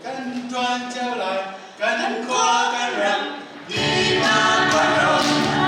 cánh thoáng trở lại cánh qua cánh răng đi mà con rồng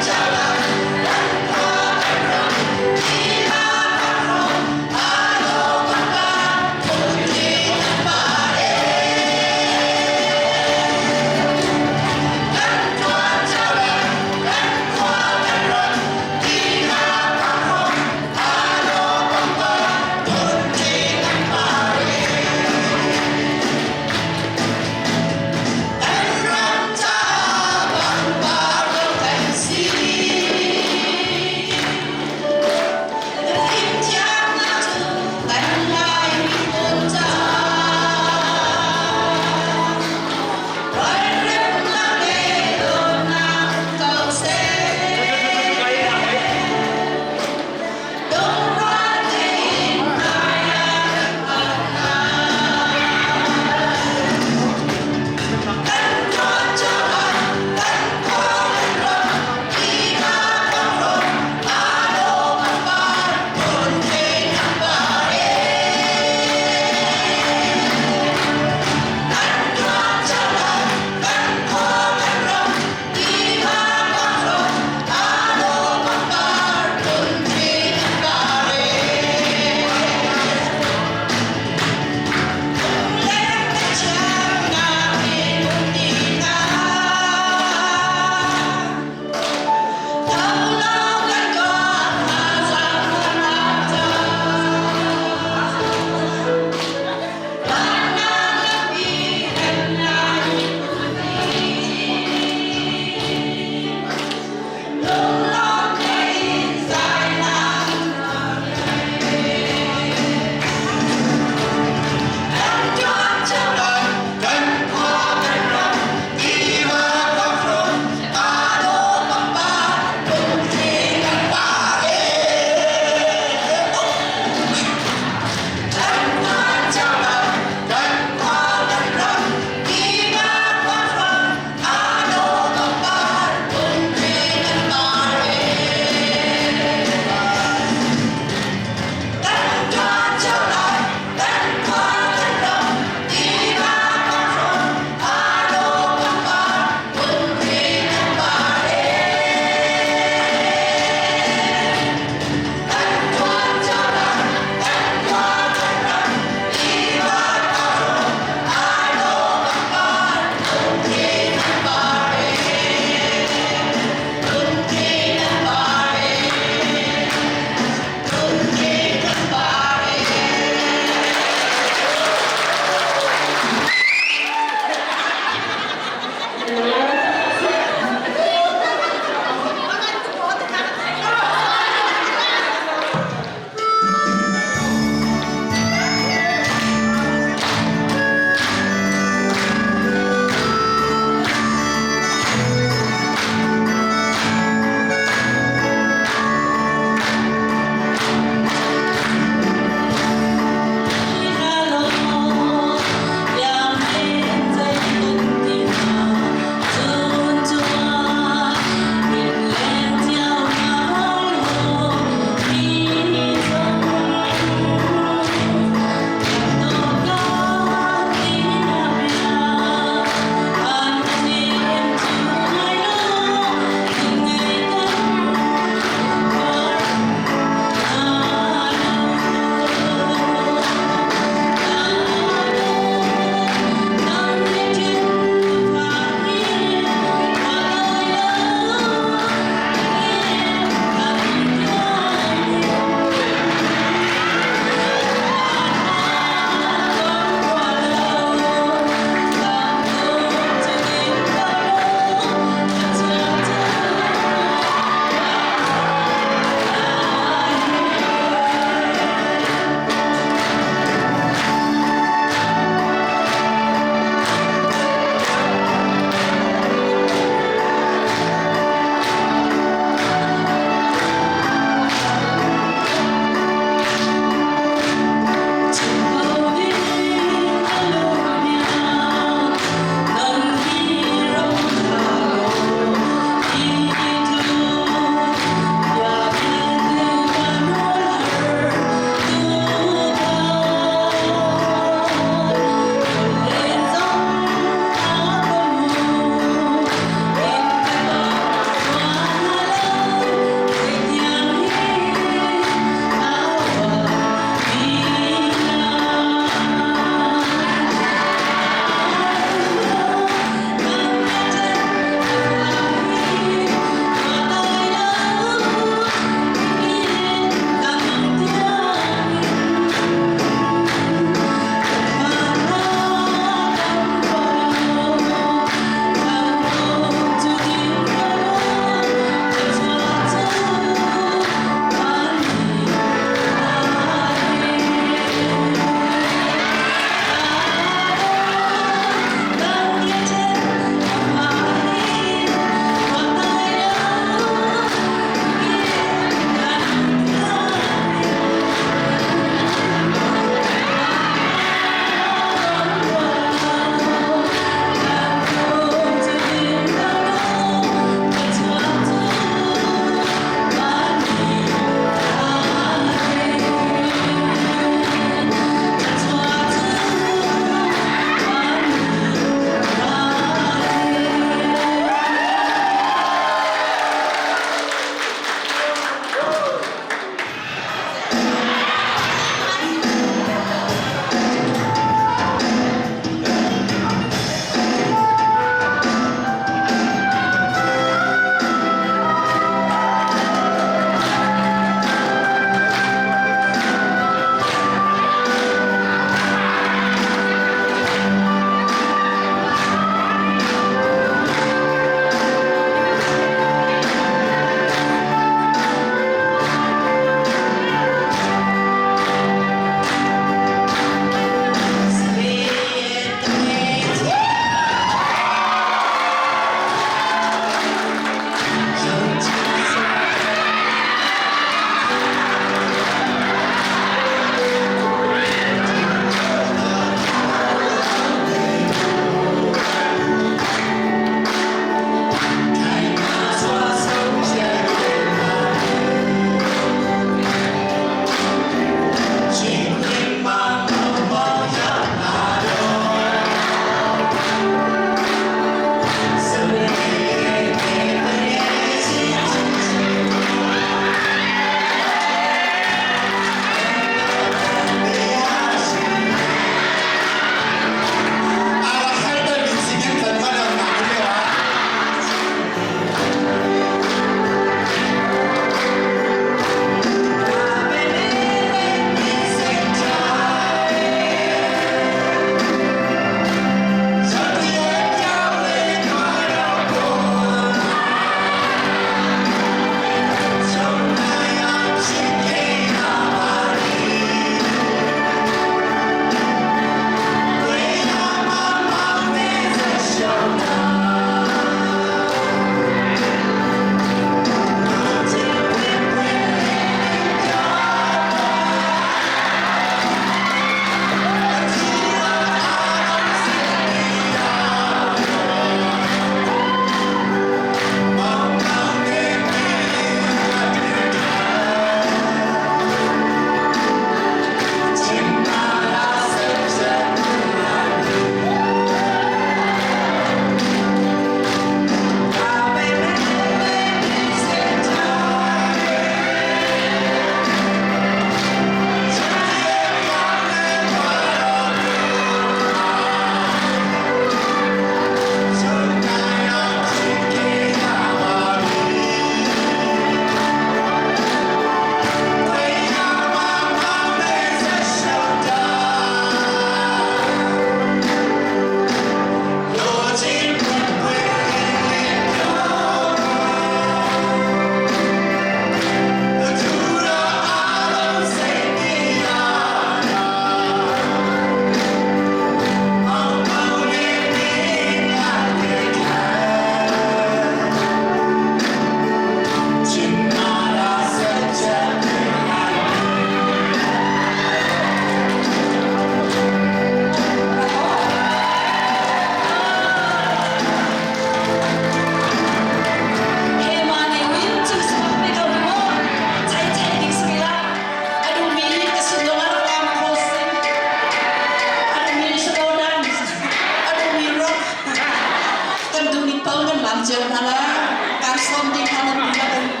mình làm trường thà là càng xong đi thà là mình làm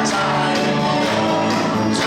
Time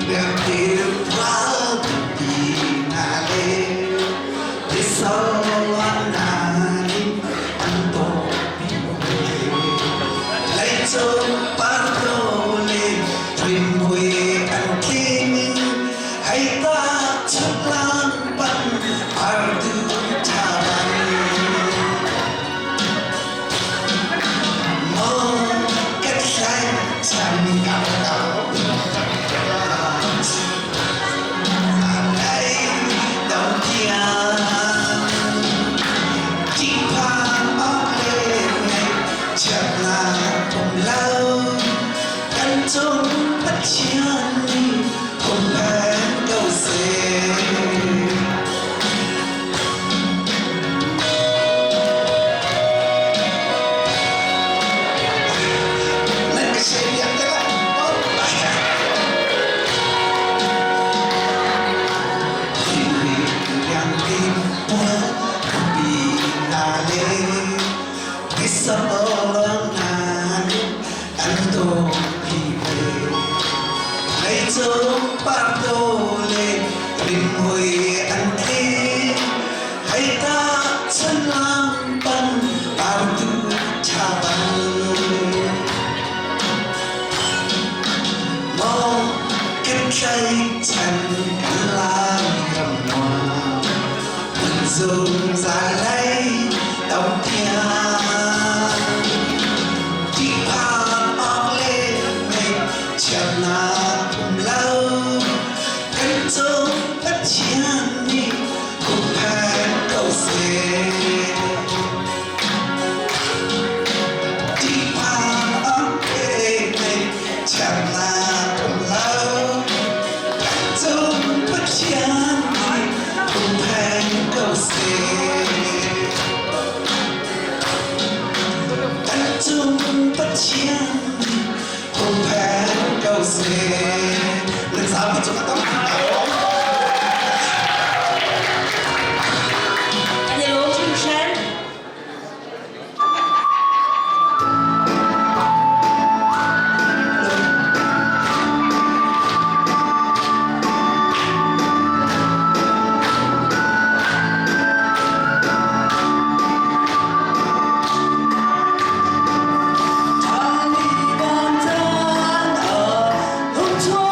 Được qua đi na lê đi sau na đi ăn tổ bị lấy chôn bắt đầu lên thuyền quê ăn kinh hay ta chấp lan bắn ardu taban mong kết danh chẳng gặp đâu trong bất chiến không hẹn đâu sẽ lên cái xe điện đấy bạn yang tim bi na le bisa orang nani ando lấy chốn bắt đầu lên linh hồi ăn thế hay ta chân lang băng bao tu cha băng mong kết trái chân lang cầm hoa dùng ra lấy đồng thiên chỉ phan óc lên mình chẳng là lâu cánh trống phát triển đi cùng hẹn cầu sẽ đi qua ấm êm mình chẳng là cùng lâu cánh trống phát triển đi cùng hẹn cầu sẽ cánh trống phát triển cùng hẹn cầu sẽ lên sao mà chúng ta tắm Hello, Susan. Taliban ở nông thôn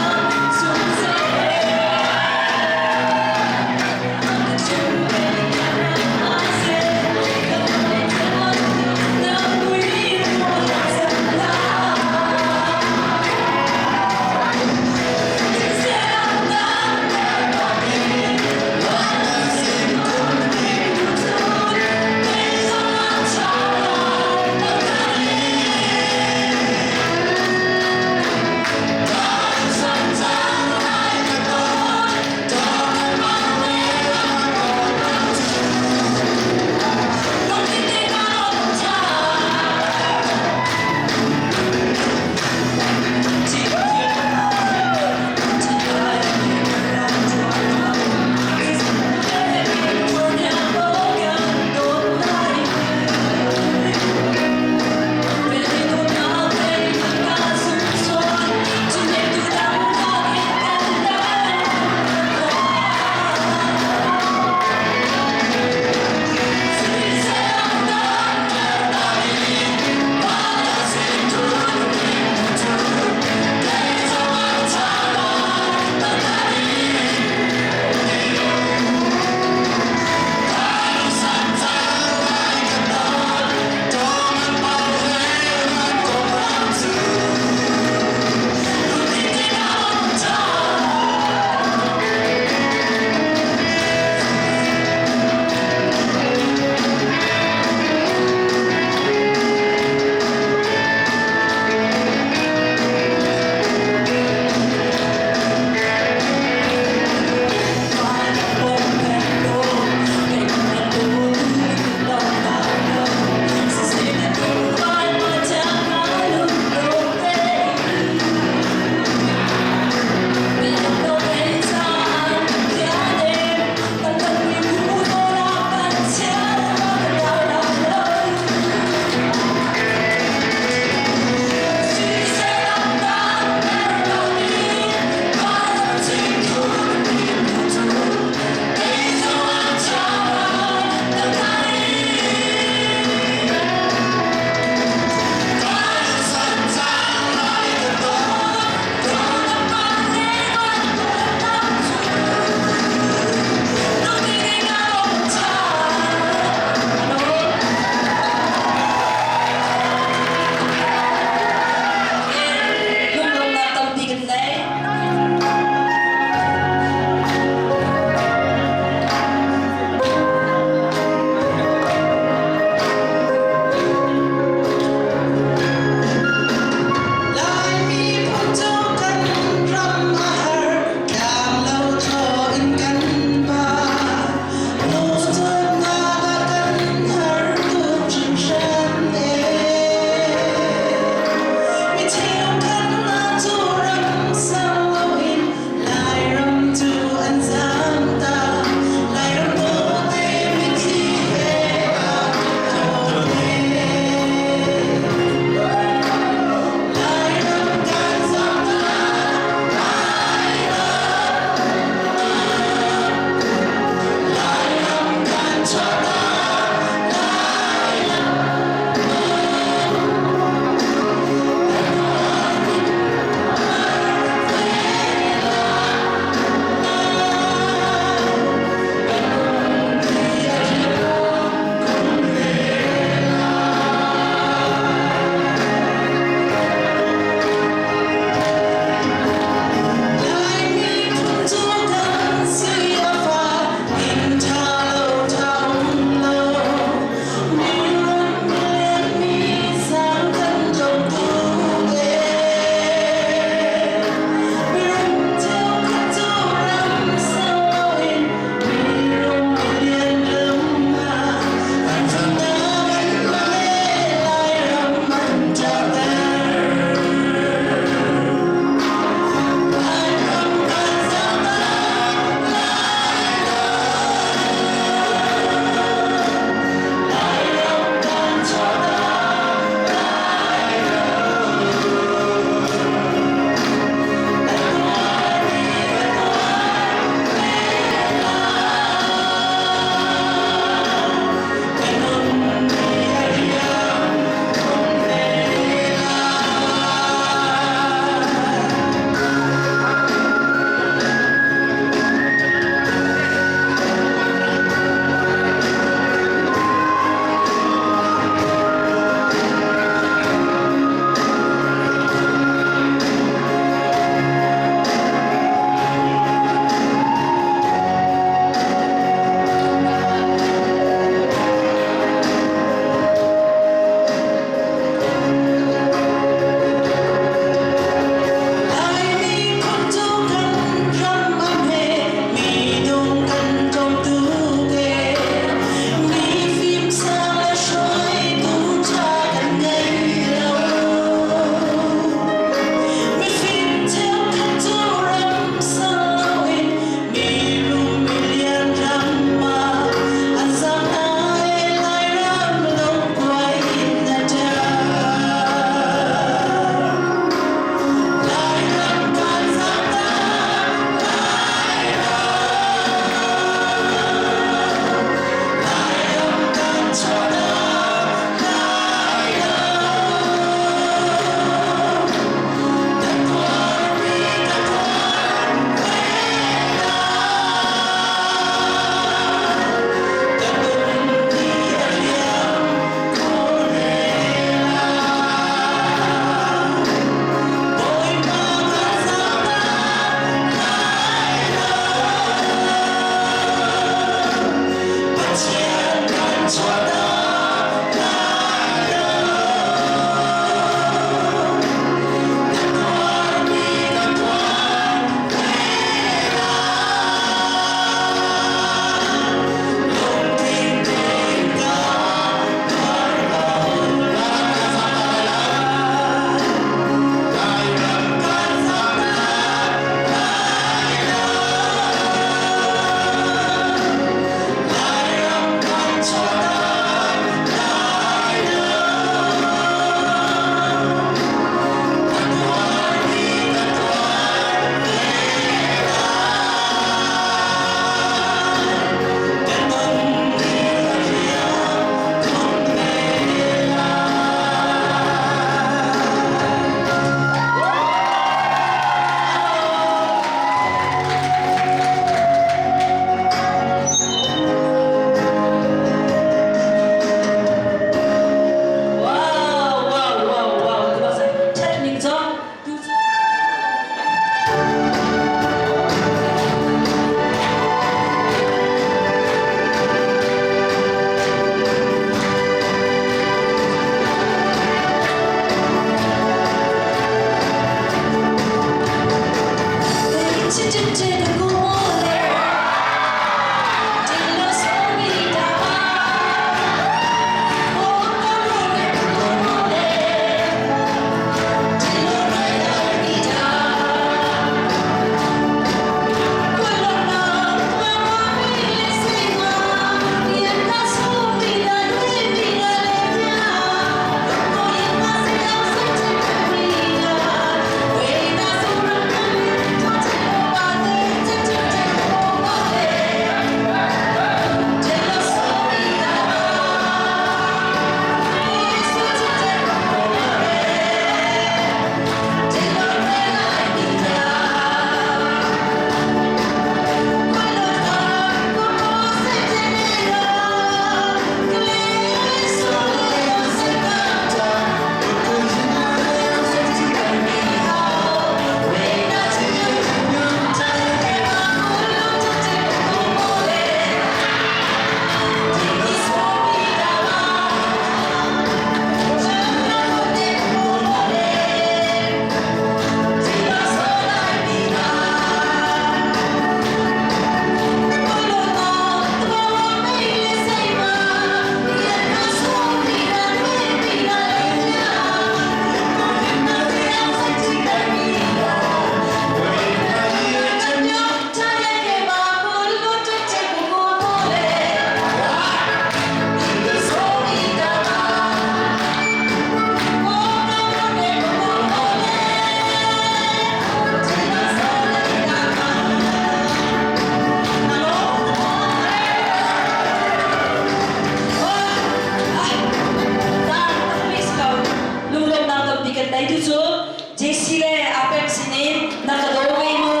tiket na itutup. JC-le apel sini nakadaway mo.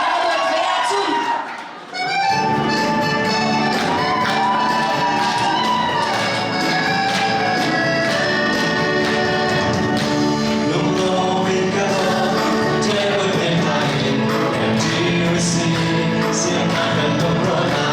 Nakadaway veatsun. Lúc đó bên cả thế với bên này em chỉ xin xin anh cần không rồi là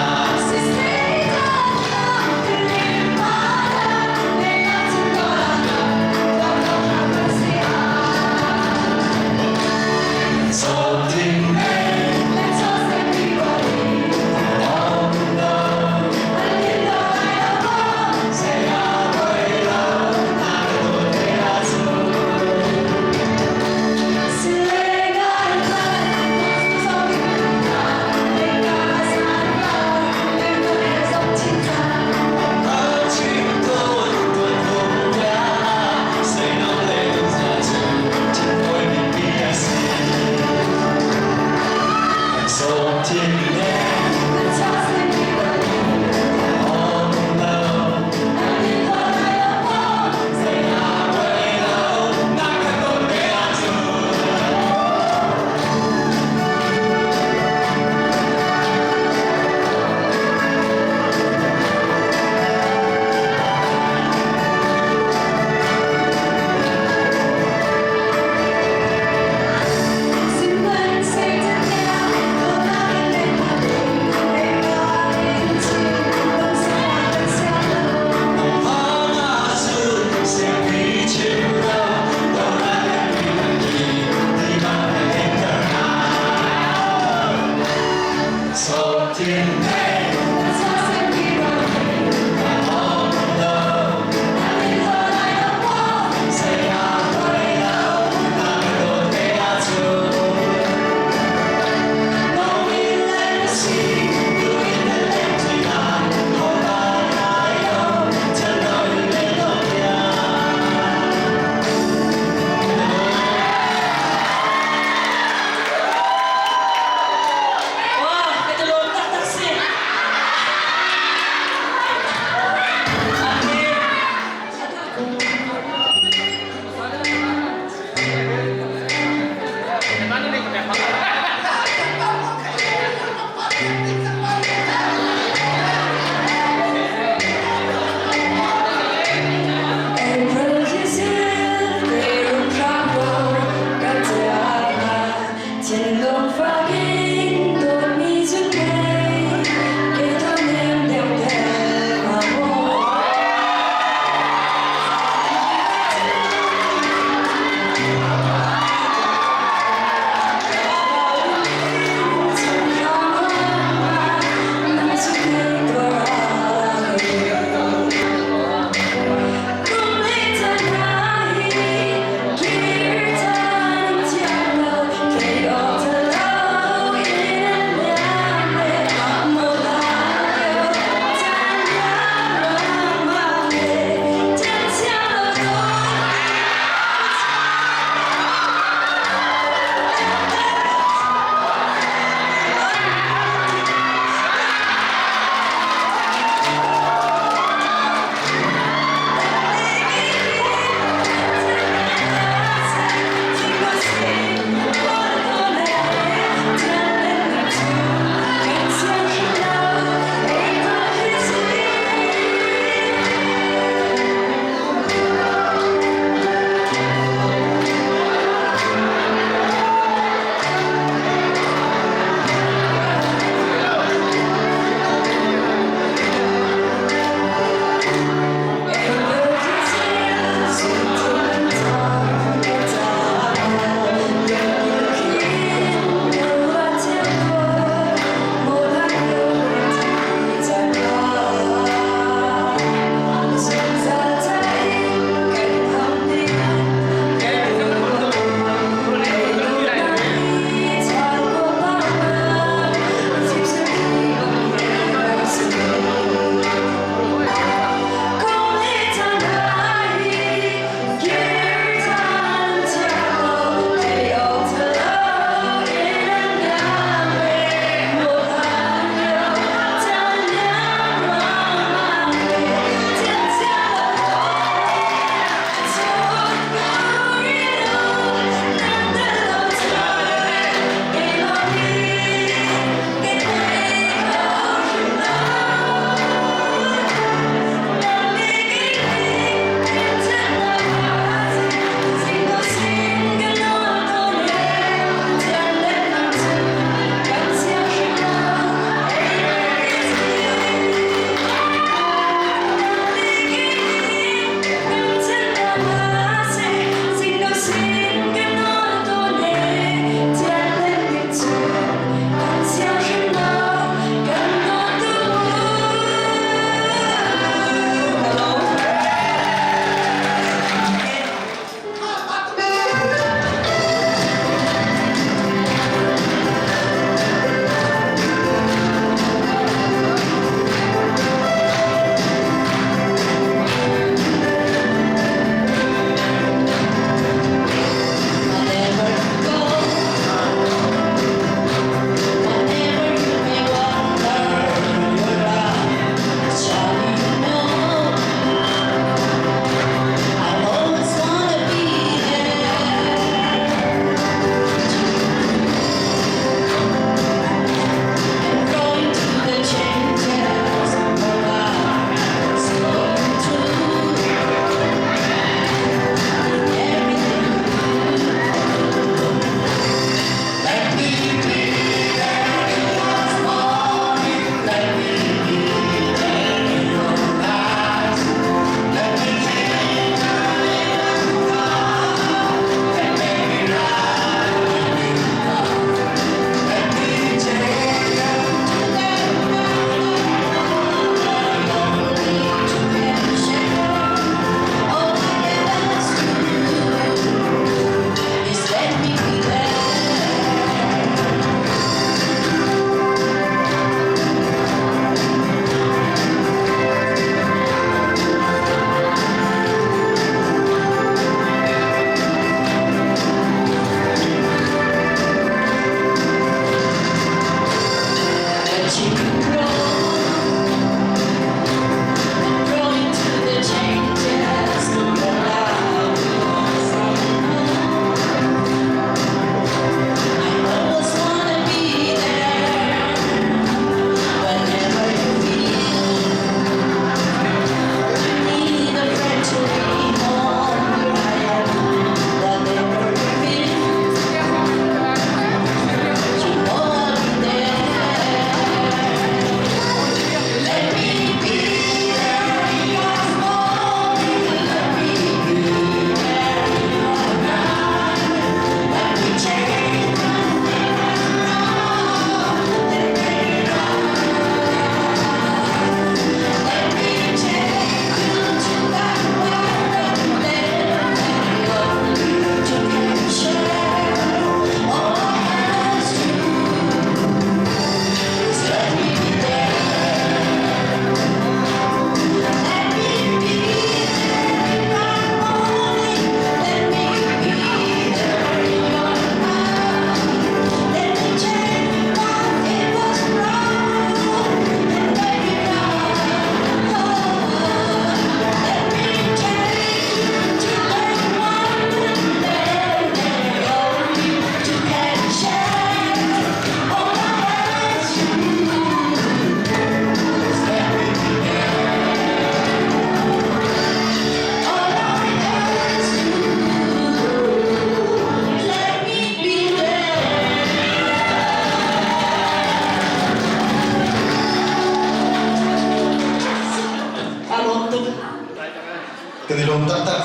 กันในลมตัก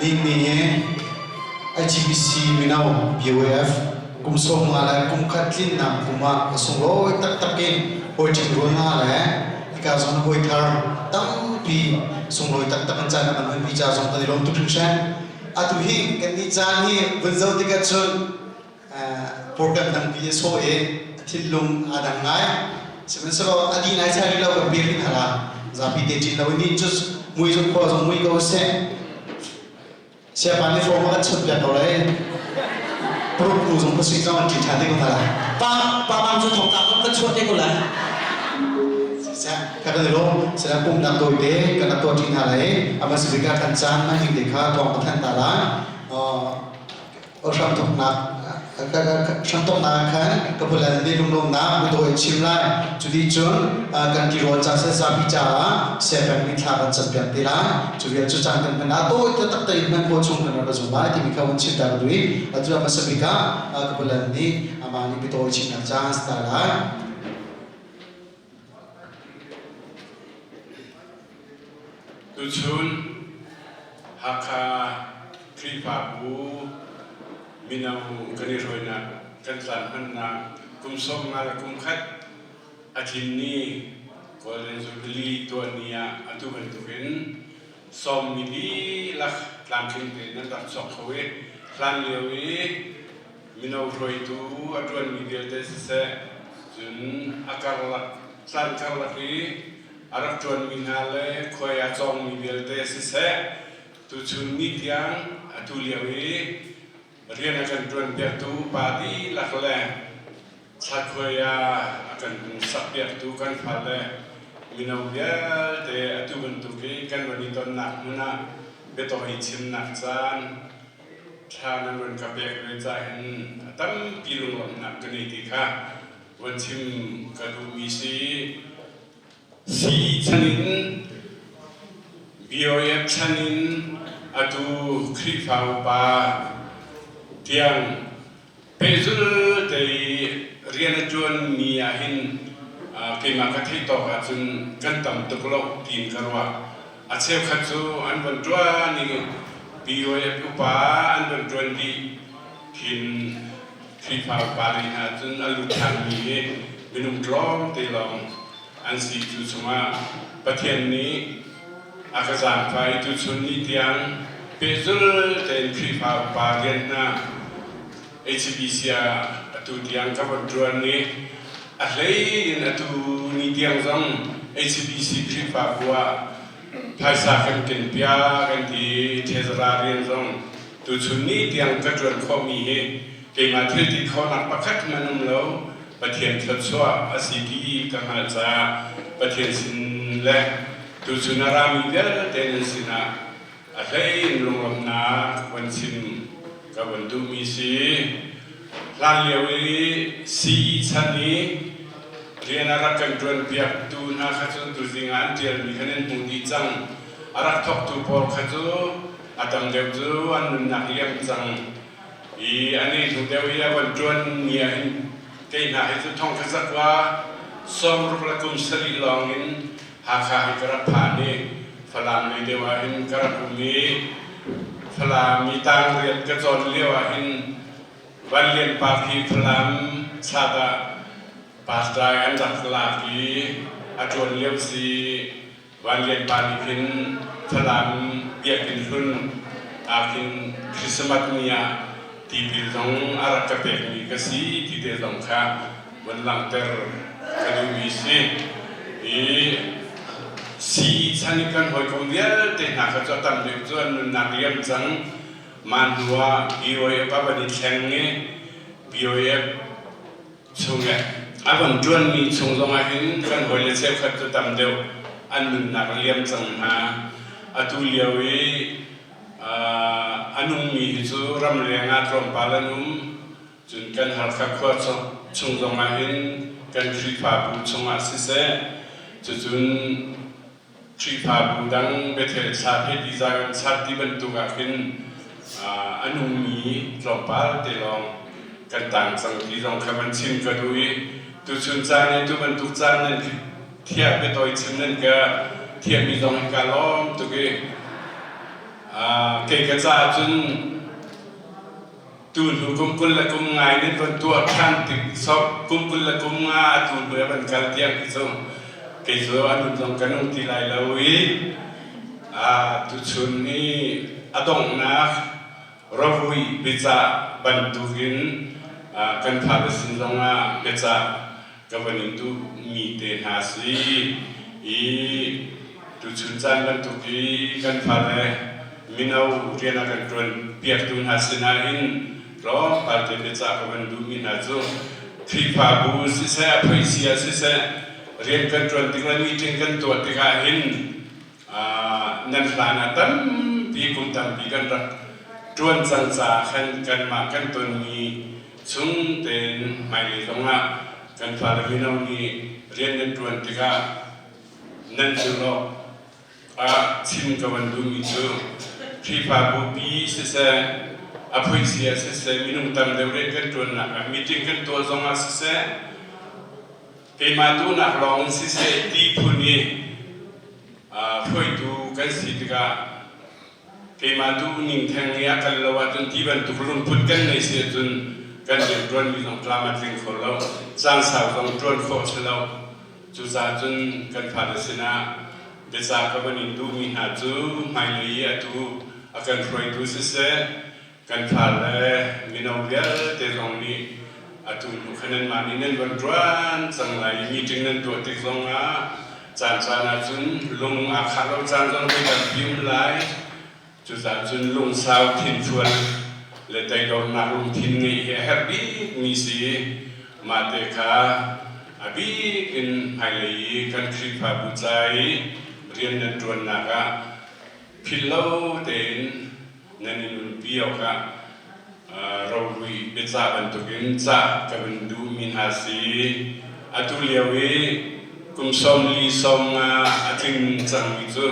นี่มีIGBC มีนาว BOF กุมส่งมาแล้วกุมขัดลิ้นนำกุมมาส่งโอ้ยตักเองโอ้ยจิงรุ่นมาแล้วที่การส่งโอ้ยทาร์ตั้งปีส่งโอ้ยตักกันจานมันมีจ่าส่งกันในลมตุกถึงเช่นอาตุฮีกันนี่จานฮีวันเสาร์ที่กันชนโปรแกรมตั้งปีโซเอที่ลุงอาดังไงใช่ไหมสโลอดีตนายชายเรากับเบียร์ลินฮาราจะพิเดจินเราวันนี้จุดมวยจุดพอจงมวยก็เสียSiapa ni formal kan sudah boleh perlu usung pesawat zaman kita ni kau tahu. Pak Mamsu thong tak kan suat dia gula. Saya kata dulu, saya pun nak tahu deh, kerana tahu cina lain, apa sebagai kancan mah yang dekha tuang petang talan, orang santok nak kan, kebetulan ni lung nak betul cimlai, jadi jun kan kira jasa sabicara, siapa yang mitra sepian tila, jadi cuci kan menato tetap terima kocung dan ada zumba, di mika wancit dah duit, ada apa sebagai kebetulan ni amani betul cina jasa talan. Tujuan haka kripabu minau keniroina kantan mana kumsom ngala kumkat atini kolen zubli tuania atu bentukin som mili lah lamkin tenan tak sok kowe lan lewi minau roitu atuan midil desa jun akar la san karlaki Arab tuan minale koya cong midil desa tujuan ni tiang atu lewi rian akan tuan piatu padi lakle sakoya akan sapiat tu kan pada minau dia te atu bentuki kan wanita nak muna beto hicim nak san thana wan kapek rezahin tam pilung nak genetika wancim kadu misi si chanin BOF chanin atu krifau pa tiang pezul dari riana juan niahin kema kathai to ajun kantam tuklok tin karwa acheu khachu an bandwa ni BOF upa an bandwa di hin kripa pari ajun alu thang ni minum glom telong an si tu suma pathian ni akazan pai tu sunni tiang pezul ten kripa pari na HBC atu tiang kawan tuan ni, ahlai atu ni tiang zong HBC kripa gua, paisa kan kenpia kan di tezrarian zong, tu sunni tiang kajuan komi he, kemati di kau nak pakat manum lau, patian tersua asidi kamalza, patian sin le, tu sunarami dia tenen sina, ahlai nulung na wansin kawan tu misi lan lewi si chani riana rakan tuan piak tu na khachu tu zingan tial mi khanen mudi chang arak thok tu por khachu atam deu chu an na hiam chang I ani tu deu ya wan tuan nia hin ke na he chu thong khazak wa som ru la kum sari longin ha kha hi kara phani phalam le dewa hin kara kumi Phalam mitang riat kacon lewahin walian pagi phalam sada pasda an dak lagi ajon lew si walian panikin phalam biakin hun akin krismat nia tibil dong arak kapek ni kasi tide dong kha wanlang ter kanu misi si sanikan hoi kombial te nak kacau tam dek tuan nak liam jang mandua BOF apa di cengge BOF sungai abang tuan ni sungzong ahin kan hoi leceh kacau tam dek an nak liam jang ha atu liawi anung mi hisu ram lengat rompalanum jun kan harga kuat sungzong ahin kan kripa bu sungai sise jun Tripa budang betul sahaja desain sahaja dibentuk akin anumi global telong kentang sang disong kawan sim kedui tujuan sana itu bentuk sana tiap betul cimnen ke tiap disong kalom tu ke เก่งกระจาจนตูนหูกุมกุลละกุมไงนี่เป็นตัวท่านติดซอกกุมกุลละกุมงาตูนเบื่อเป็นการเตียงที่ส่งเกี่ยวกับนุ่งจงกันนุ่งที่ไรแล้ววิตุชุนนี่อดงนักรวุยบิจาบรรทุกินกันพาไปสินตรงบิจากับวันนี้ตุมีเตหาสีตุชุนจันบรรทุกีกันพาเลยมินเอาเรียนกันจนเปียกตุนหาสินาอินรอปาร์ตี้บิจากับวันดูมินาจูทริปาบูสิเสอภัยเสียสิเสเรียนกันจนติกันมีจริงกันตัวติกาหินนั่นลานาตัมปีกุมตัมปีกันรักจวนสังสารกันมากันตัวนี้ชุงเต็นไม่เลยตรงนั้นกันฟาร์มินเอานี้เรียนกันจวนติกานั่นจุลชิมกับวันดูมิจูที่พาบุบีสิเสอภัยเสียสิเสมินุตัมเดวเรียนกันจวนนักมีจริงกันตัวตรงนั้นสิเสเกมาดูนักลองสิเสตีพุนีเพื่อดูกันสิทธิ์ก็เกมาดูนิ่งแทงยากันแล้วว่าจนที่บรรทุกลุ่มพุทธกันในเสียจนกันเดือดร้อนมีต้องกล้ามาถึงคนเราสร้างสาวต้องจวนโคชเราจุดจนกันผ่านสินะเบสากับวันนี้ดูมีหาจูไม่เลยดูอาการเพื่อดูสิเสกันผ่านเลยมีน้องเยอะแต่ตรงนี้ดูคะแนนมานี่เน้นวันร้อนสังไหลมีจึงเน้นตัวติดตรงจานจานจุนลุงอาคาเราจานจนไปกับพิมพ์ไลจุดจานจุนลุงสาวทิ้งชวนเลยแต่โดนนักลุงทิ้งนี่แฮปปี้มีสีมาเตคาอบีกินไฮเลยกันคลิปบุใจเรียนนันจวนนักพิลโลเต็นนันนุนเปียวกะเราวิเบจ่าบันทุกินจ่ากับบันดูมินหาสีอัตุเลียวกุมสมลีสมอาทิงจังมิจู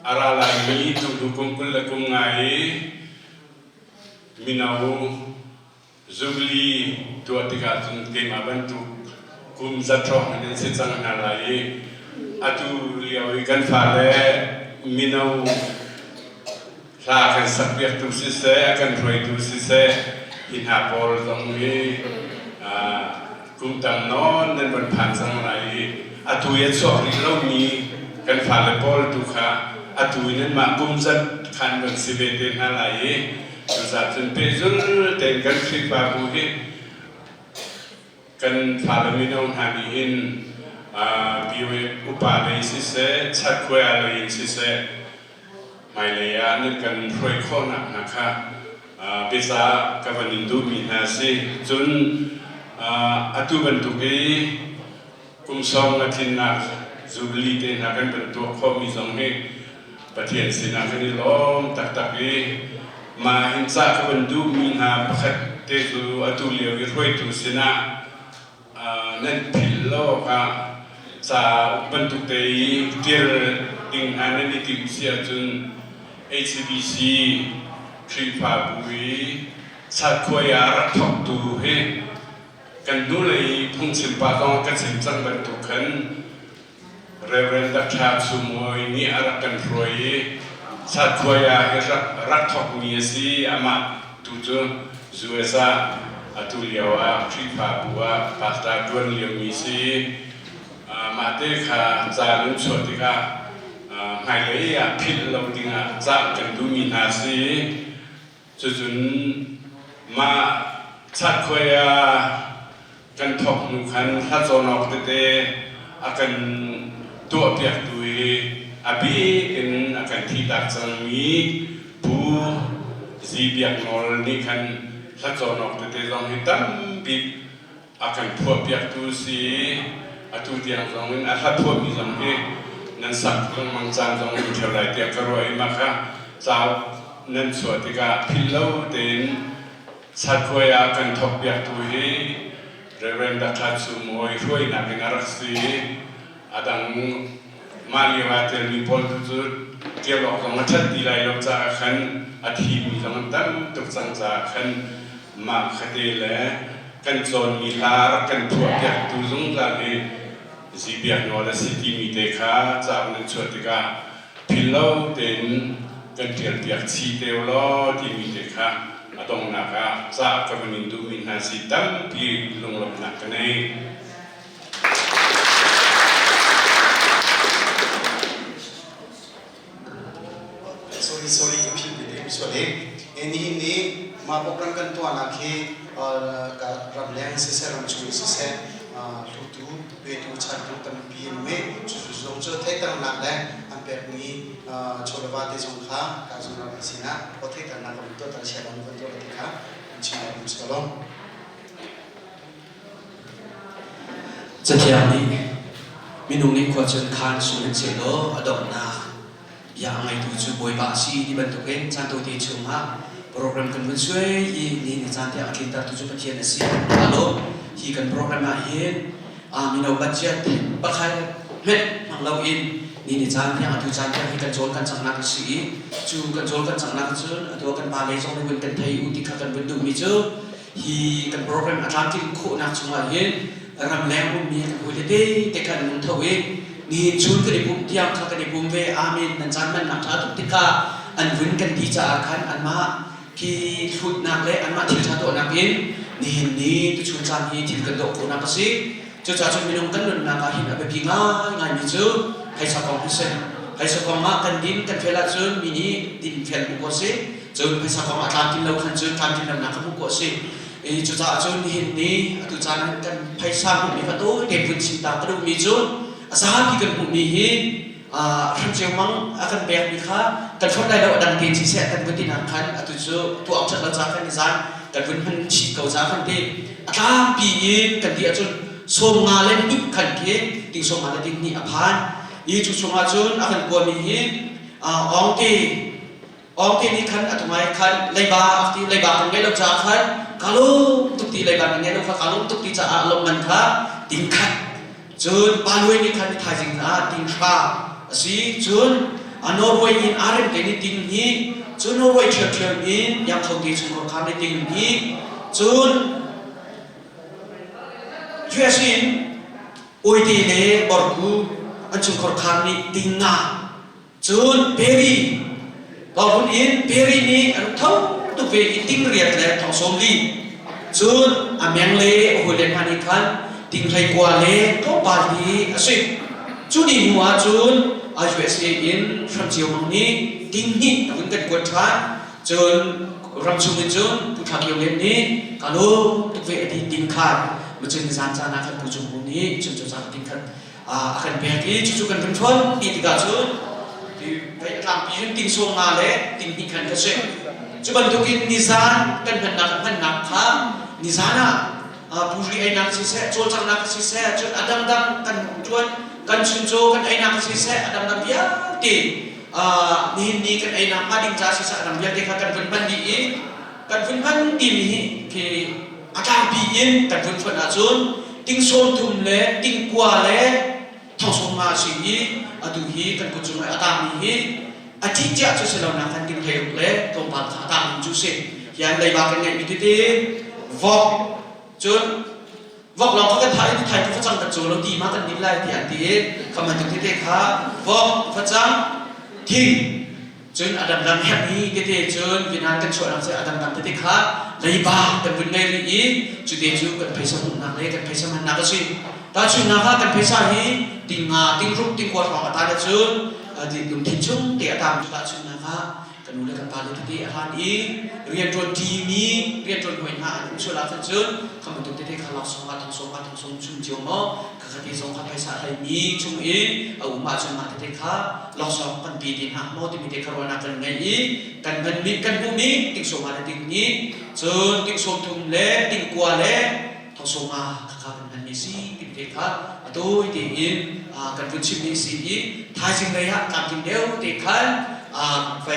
อาราลายมีตุดุกุมกุลละกุมไงมินาวจุบลีตัวติกาจุนเกมาบันทุกุมจัตรอมันเสจังนาลายอาตุเลียวกันฟาเลมินาวลากันสักเบียตุสิเสกันรวยตุสิเสหินหาบอลตรงนี้กุมตังนอนนั่นบนผ่านสังไรอาตุยสอบริโลมีกันฝ่าเลบอลตุค่ะอาตุยนั่นมากุมจัดขันบนสิเบเตนอะไรจุดจัดจนเป็นจุดเต็มกันคลิปาบุหิกันฝ่าเลมิโนฮามีอินบิวอุปาเลสิเสชัดคุยอะไรสิเสไม่เลยนั่นกันรวยข้อหนักนะคะเบสากับวันนินดูมีนาสิจนอาตุบันทุกีกุมสองอาทิตย์นักจูบลีเตนักกันเป็นตัวข้อมีสองเฮปะเทียนสินักนี่ล้อมตักมาหินซากับบันดูมีนาประคัดเตจูอาตุเลียวรวยตุสินะนั่นพิลโลกะซาบันทุกเตยเทียร์ดิ่งอันนี้ติมเสียจน HBC ทริปาบุยสัตว์ขวายรักทอกตูเฮกันดูเลยพุ่งสิบปาต้องกันสิบจังบรรทุกขันเรื่องดัชชาสมวยนี่อารักกันรวยสัตว์ขวายรักทอกมีสิอามาตุจูจูเอซ่าตุเลียวทริปาบัวปาสตาดวนเลียวมีสิมาเตค่ะจารุนสวติกาหายเลยพิลเราติงจากกันดูมีนาสิจุนมาชัดขวายกันทบนุขันถ้าโซนออกเตะอากันตัวเปียกดุยอาบีกันอากันที่ดักจังมีผู้ซีเปียกนอลนี่ขันถ้าโซนออกเตะลองให้ตั้มปิดอากันพัวเปียกดุสีอาตุเดียงลองอาถ้าพัวมีลองให้นั่นสักลองมังจานลองให้เท่าไรเตียกรวยมาค่ะสาวนั่นสวดติกาพิลโลเต็นชัดขวายกันทบเปียกดุยเรื่องดัชชัดสมวยช่วยนักการรักษาอาดังมาลีวาเตลิพอลจุดเกี่ยวกับการชัดดีไลล์จากขันอาทิตย์มีการตั้งตุกสังจากขันมาคดีเล่กันโซนมีลาร์กันทั่วจากตุจุงจากนี้สิเบียนวลสิที่มีเด็กข้าจากนั้นชวติกาพิลโลเต็น กันเทียนเปียกชีเตวล้อที่มีเด็กค่ะตรงนะคะสากับมินดูมินหาสิตั้งที่ลงลงหนักกันเอง sorry kapil bide usole eni ma program kan to ala ke ka ramleng se se ram chu se se tu be tu chan tu tam pi me chu zong cho thai tam na le an pe ni cholawa te jong kha ka jong na sina o thai tam na ko to ta se ram ko to te kha chi na musalom จะเที่ยวนี้มีนุ่งนี้ควรจะคานสูงเสียโลอดอกนาอย่างไงดูจูบอยบาซีที่บรรทุกเองจานตัวที่ชมฮะโปรแกรมกันมันช่วยยี่นี่ในจานที่อาคินตาตุจูปเทียนเสียฮัลโหลที่กันโปรแกรมมาเห็นมีเราบัตเจ็ตบัคใครเม็ดทางเราอินนี่ในจานที่อาตุจานที่ให้กันโจลกันจังนักสีจูกันโจลกันจังนักจูตัวกันปาเลยจงในวันกันไทยอุติขกันวันดูมิจูที่กันโปรแกรมอาจารย์ที่คู่นักชงมาเห็นรำแรงบุญมีกันคุยได้แต่กันมุนเทวินี่จูนกันในปุ่มเที่ยงข้ากันในปุ่มเวอามินนั่นจันมันนักท้าตุติกาอันวินกันดีจากขันอันมาที่ชุดนักเละอันมาที่ชาตัวนักอินนี่ตุชุนจันนี่ที่กันโดกุนักสิจะจ่าจนมีนงกันนั่นนักหินเอาไปพิงง่ายมิจูให้สกองพิเศษให้สกองมากันดินกันเฟลจูนมินิดินเฟลบุกสิจูนให้สกองมาการกินเราขันจูนการกินเรานักบุกสิจุดจ่าจนหินนี่ตุจานกันให้สร้างมีประตูเด็กพื้นสิตากระดูกมีจูนสหกิจกันปุ่มนี้รันเจียงมังอาการแบบนี้ค่ะกันชนได้เราดังเตียนชี้แสกันวันที่นักขันตุจูตัวอักษรเราจากกันนิสานกันวันพันชีเก่าจากกันเตียอาการปีกันที่จนสมงานเล่นอีกขันเทียติงสมงานเล่นติงนี่อภันยี่จุดสมงานจนอาการกลัวมีองตีนี่ขันอัตมาขันเลยบาอัติเลยบากันไงเราจากขันกาลุตุกตีเลยบากันไงเราค่ะกาลุตุกตีจะอาลมมันค่ะติงขันจนปาลวยนี่ขันที่ไทยจริงนะติงชาสิจนนอร์เวย์อินอาร์เรนเดนี่ติงนี้จนนอร์เวย์เชียร์อินยังเขาตีชนคนขันในติงนี้จนยูเอสอินโอดีเล่บอร์กูอันชนคนขันนี่ติงนะจนเบรีบอลอินเบรีนี่อันเท่าตุกเวอินติงเรียนเลยทองสมลีจนอเมงเล่โอเลนพันิขันติงไทยกว่าเล่ก็ปาดีสิจุดนี้หัวจุนอายุเอสอินรัมเจียวมังนี้ติงนี้ถึงกันกวดท้าจนรัมชุมิจุนผู้ทักยงเล่นนี้กาลูตุกเวอดีติงขาดมันจึงจานจานาคันผู้จุมุนี้จนจานติงขันอาคันเบียกี้จุกันเป็นชนอีติกาจุนที่ไปทำปีนติงส่งมาเล่ติงนี้ขันก็เสร็จจุบันทุกินนิสานกันพันนักข้านิสานะผู้ริไอ้นักสิเสะโจจังนักสิเสะจนอดัมกันจวนกันชุนโจกันไอ้นักสิเสะอดัมเบียตีนี่กันไอ้นักมาดิ้งจ้าสิเสะอดัมเบียตีกันเป็นพันดีกันเป็นพันดีนี่คืออาการบีอินกันเป็นพันอาจุนติงโซนทุ่มเล่ติงกัวเล่ท้องสมมาสิอดูฮีกันกุจุนอาตามีฮีอาทิตย์จะจุดเสลานักกันติงเฮลเล่ตรงปากอาตามีจุดเสยังได้บากันไงมีที่วอกจนวอกเราเขาก็ไทยเขาฟังกันโจเราดีมากกันนิดไล่ที่อันที่คำมันถึงที่เด็กค่ะวอกฟังทิ้งจนอดัมดำแฮปปี้ที่เด็กจนวินากันช่วยเราจะอดัมดำที่เด็กค่ะเลยบ้าแต่เป็นไงรีจุดเด็กจุดกันเพศสมุนนักเลยกันเพศมันนักสิแต่จุดนักกันเพศฮีติงรุกติงกวาดของอาตาจนดิลุมทิ้งจุ่มเตะตามจุดจุดนักกันนู่นเลยกันปาเลยที่อาหารอีเรียนจนทีมีเรียนจนหน่วยงานช่วยเราจนคำมันถึงที่เขาเราส่งมาทางส่งชุมเจียวมั้งก็คือที่ส่งเขาไปสายมีชุมอีเอามาจนมาที่เขาเราส่งกันปีดินหางโมที่มีที่เขาว่านักกันไงอีกันมันมีกันพวกนี้ติงส่งมาที่นี้จนติงส่งทุ่มเล่ติงกัวเล่ทางส่งมาเขาเป็นมีสีติงที่เขาตัวที่อินกันเป็นชิมมีสีท้ายสิ่งใดฮะการกินเดียวที่เขาไป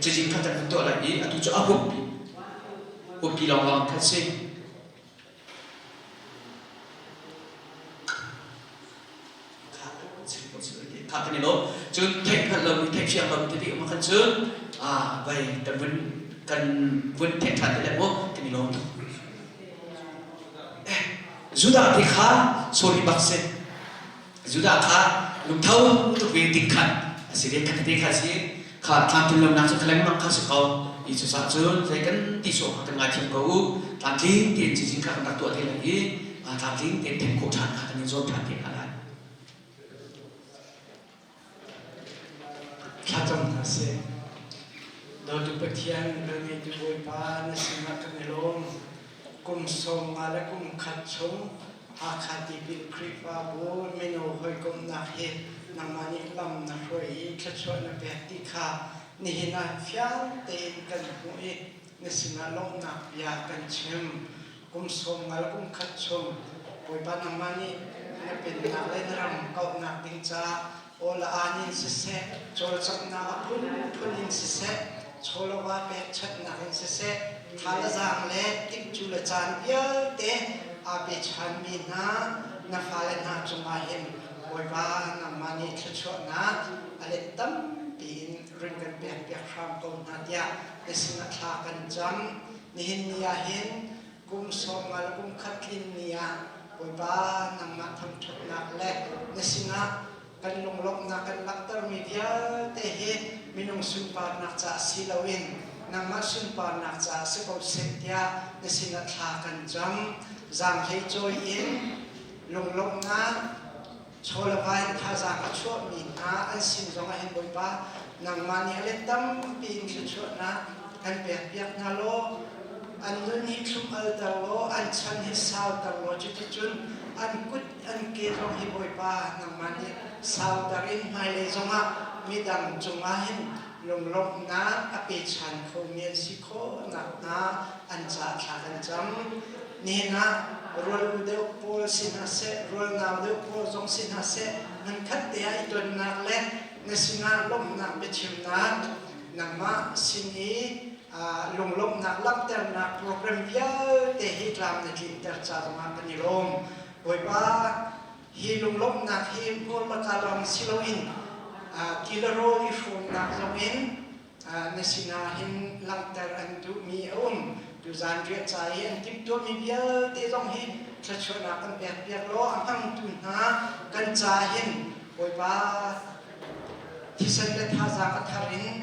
จริงๆขั้นตอนตัวอะไรอีอันทุกจะบุบปีลองคัดเส้นขากันนี่เนาะจนเทคพันเราเทคเชียงเราที่ที่มาคันเชิญไปกันวันเทคทันได้แล้วกันนี่เนาะจุดาที่ขาโซลิบักเซจุดาขาลุงเท้าตุกเวติงขันสิเรียกกันที่ขาสิข ขาดทางที่เริ่มนักจะแข่งมังคับสกออีสุสานจนใจกันที่ส่งกันงานทีมเขาตามทิ้งเตียนจริงๆการตัดตัวที่ไหนตามทิ้งเตียนเต็มโคชันกันในโซนทางเตียนอะไร ข้าจำทัศน์โดยทุกประเทศเรื่องนี้ด้วยปานสิมากันในโลกกุมทรงมาและกุมขัดชงอาคาติบิลคริฟาบูเมนูหอยกุมนักเหตุนำมานิลำนักรวยขัดชวนเบียติคานี่เห็นอาฟิอันเต็นกันหัวเอกนี่สินาลงนักยากันเชื่อมกุมทรงมาและกุมขัดชงหอยปานนำมานี่เป็นนักเล่นรำเก่านักดิงจ้าโอละอานินสิเสโจรจับนาพุนนินสิเสโชลวาเปชัดนาอินสิเสทาลจางเลติกจุลจานเยอะเตอาเปชันมีนาฟาเลนาจุมาเห็นโอยบ้านำมานิชชนาอะไรตั้มปีนริงกันเปียกเปียกครามกนนาเดียเดสินาทากันจังนิหินเนียเห็นกุมสมมาลกุมขัดลินเนียโอยบ้านำมาทำชุดนักเล็กเดสินากันลงลงนักกันลักตร์มีเดียเตเหมินงสุนปานักจ่าสิลวินนังมาสุนปานักจ่าสกอเซตยาเนสินัทากันจำจางให้จอยอินลงลงนักโชลวายท่าจางชั่วมีนาอันสินจงเห็นบ่อยบ้านังมาเนี่ยเล็ดตั้มปีนชั่วนะกันเปียกเปียกนาโลอันนู้นฮิชุมอัลตาโลอันชันฮิสาวตาโลจุดจุนอันกุดอันเกตรงฮิบ่อยบ้านังมาเนี่ยสาวดารินไม่เลยจงอ่ะมีดังจงอ่ะเห็นลงลงน้าอภิชันโคเมียนสิโคนักน้าอันจ่าขากันจำนี่นะรัวเดียวโพสินหาเสรัวนาเดียวโพจงสินหาเสนั่นคัดเดียอีตัวนักเล่นในสินาลมนักเบชิมนักนักมาสินีลงลมนักลับเตอร์นักโปรแกรมเยอะแต่ฮิตรามในกินเตอร์จ่ามาเป็นลมโดยว่าฮิลงลมนักฮิพูดมาการลองสิโลอินกิโลโรฮิฟูนักโลอินในสินาหินลังเตอร์อันดูมีดูจานเรียนใจอันทิพตัวมีเยอะที่ต้องหินจะชวนนักกันเปียกเปียกล้ออันตั้งตุนหากันใจหินโดยว่าที่สันเดท่าจากทาริน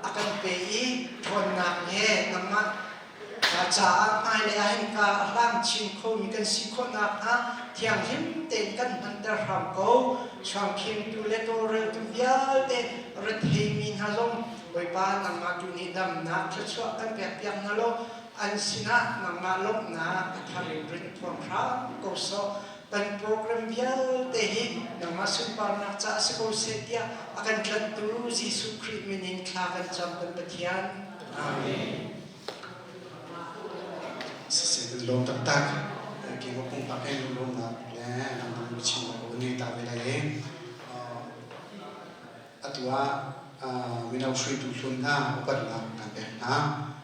อาการเปียทนนักเฮนักมาจ่าไอ้เลยหินกาล่างชิมโคมีกันสิโคนักนะเที่ยงหินเต็นกันมันเดรามโกช่วงคิมตุเลโตเรตุเยอะเตรเทมินฮาซงโดยบ้านนังมาดูนิดำนักจะช่วยกันเปียกเปียกนั่นโลอันสินะนังมาลบนักทารินรินทวงพระก็สอเป็นโปรแกรมเยอะเตหินังมาสุปานักจ่าสกุลเสียอาการกันตูจิสุคริมินินคลากันจำเป็นปฏิญาณอาเมนสิ่งที่ลงตักตักเกี่ยวกับปุ่มปากให้ลงนักและนำมาชิมวันนี้ตามเวลาเองอัตว่าวินาทีดูชนหน้าอุปถัมภ์นักแบบนะ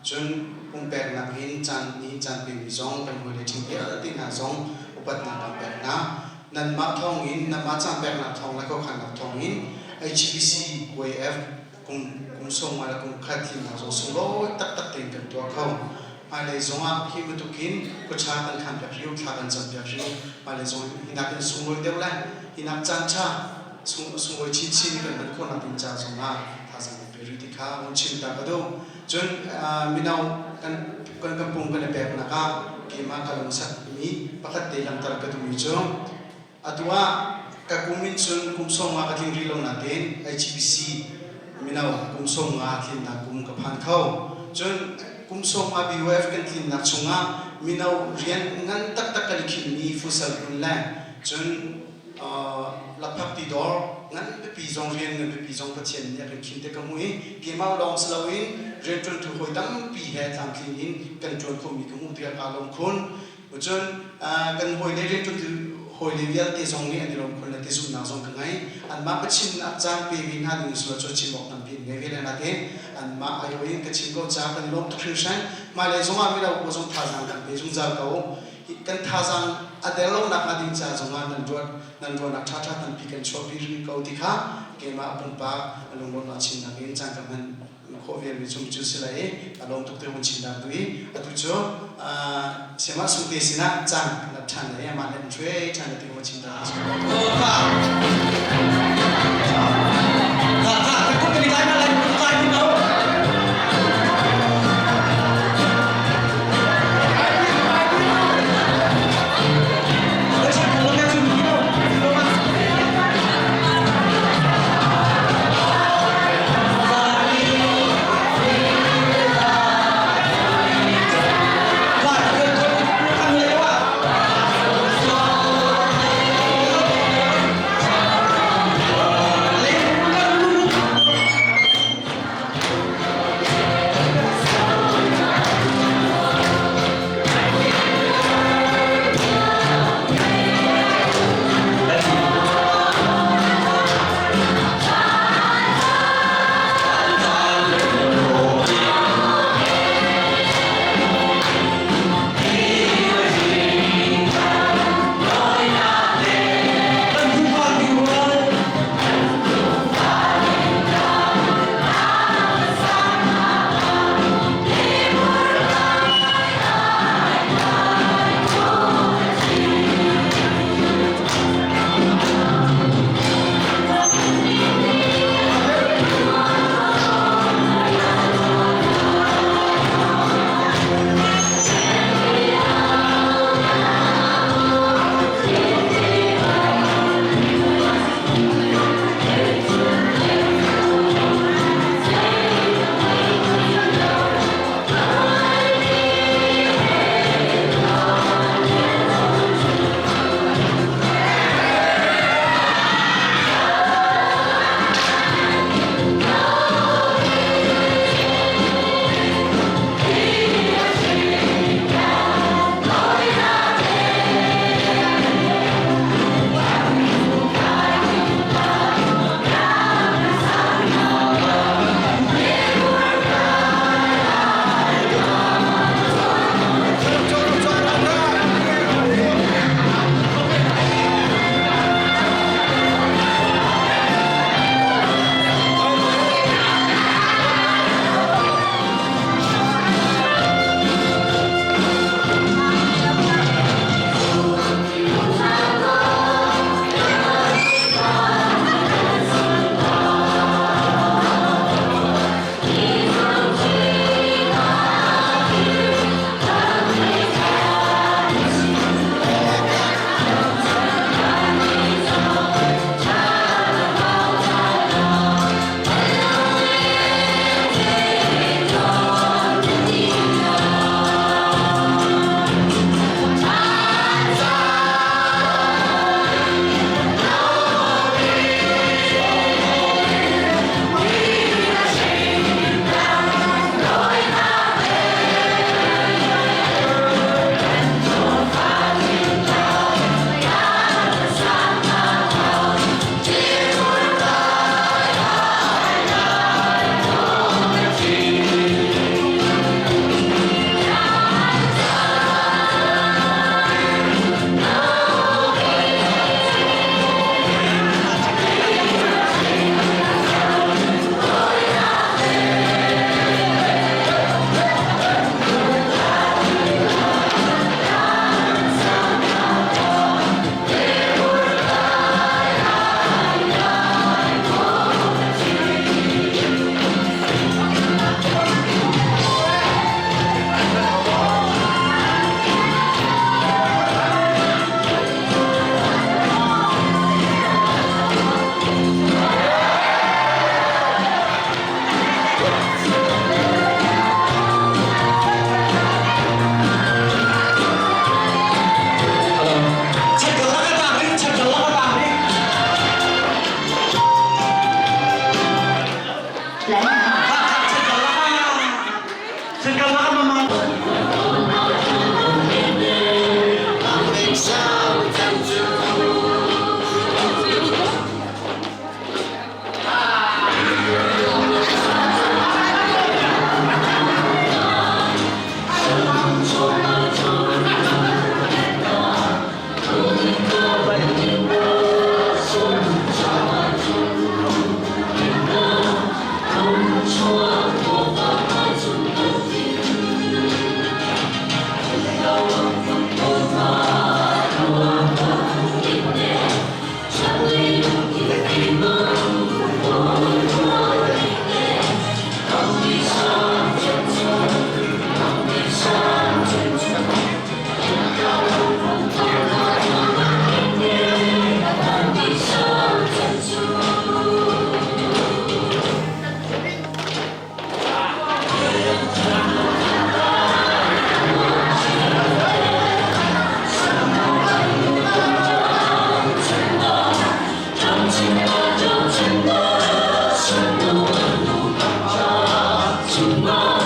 จนปุ่มแปลนักหินจันนี้จันเป็นวิจงเป็นหัวเรื่องเดียวที่น่าสงอุปถัมภ์นักแบบนะนั่นมาทองหินนั่นมาจังแบบนักทองแล้วก็ขันนักทองหิน HBC WF กุมส่งมาแล้วกุมขัดที่น่าสงส่งโลตักตักเต็งกันตัวเขามาเลยส่งอ่ะที่มันตุกินก็ชากันขันแบบยูชากันจับแบบยูมาเลยส่งหินักเป็นส่งเดียวแหละหินักจันชาส่งชิ้นนี่เป็นคนนักบินจ่าส่งมาท่าสังเกตที่ข้าวันชิ้นตากระดูจนมีนาวกันปุ่งกันแบบนะครับเกี่ยมาการลงสัตว์มีปกติหลังตากระดูมีจงอัตว่ากับกุมินจนกุมส่งมากันที่ริลงนัดเอง HBC มีนาวกุมส่งมาที่นักกุมกับพันเขาจนกุมส่งมา BWF กันที่นักส่งมามีนาวเรียนงั้นตักกันคิดมีฟุตซอลคนแรกจนลับพักตีดอร์งั้นไปปีจงเรียนไปปีจงพัฒน์เนี่ยเป็นคิดแต่ก็มุ้ยเกี่ยมาลองสลาวินเรียนจนถูกหอยตั้งปีแห่ตามคลินิกกันจนคงมีขมุเดียร์อารมณ์คนจนกันหอยได้เรียนจนหอยเรียนที่จงนี้อันนี้เราคนละที่สุดน่าจงกันไงอันมาพัฒน์อาจารย์ปีวินาดึงสุดจนชิมบอกนั่นเป็นเงี้ยเวลานั้นเองอันมาอายุยิ่งกันชิมก็จะกันลงทุกครั้งมาเลยจงอาไม่เราก็จงท่าทางกันไปจงจะเขากันท่าทางอันเดียวเราหนักมาดิ้งจะจงอานั่นด้วยนักท่านั่นพิกันชอบพิริเขาที่ข้าเกี่ยมาปุ่มปากลงบนมาชิมนักเรียนจังกันมันโคเวียนวิจุมจุสเลยลงทุกเรื่องชิมนักด้วยตุโจเสมาสุดที่สินะจังนับชันเลยมาเล่นช่วยชันที่วันชิมนักค่ะเป็นคนเป็นใคร Tomorrow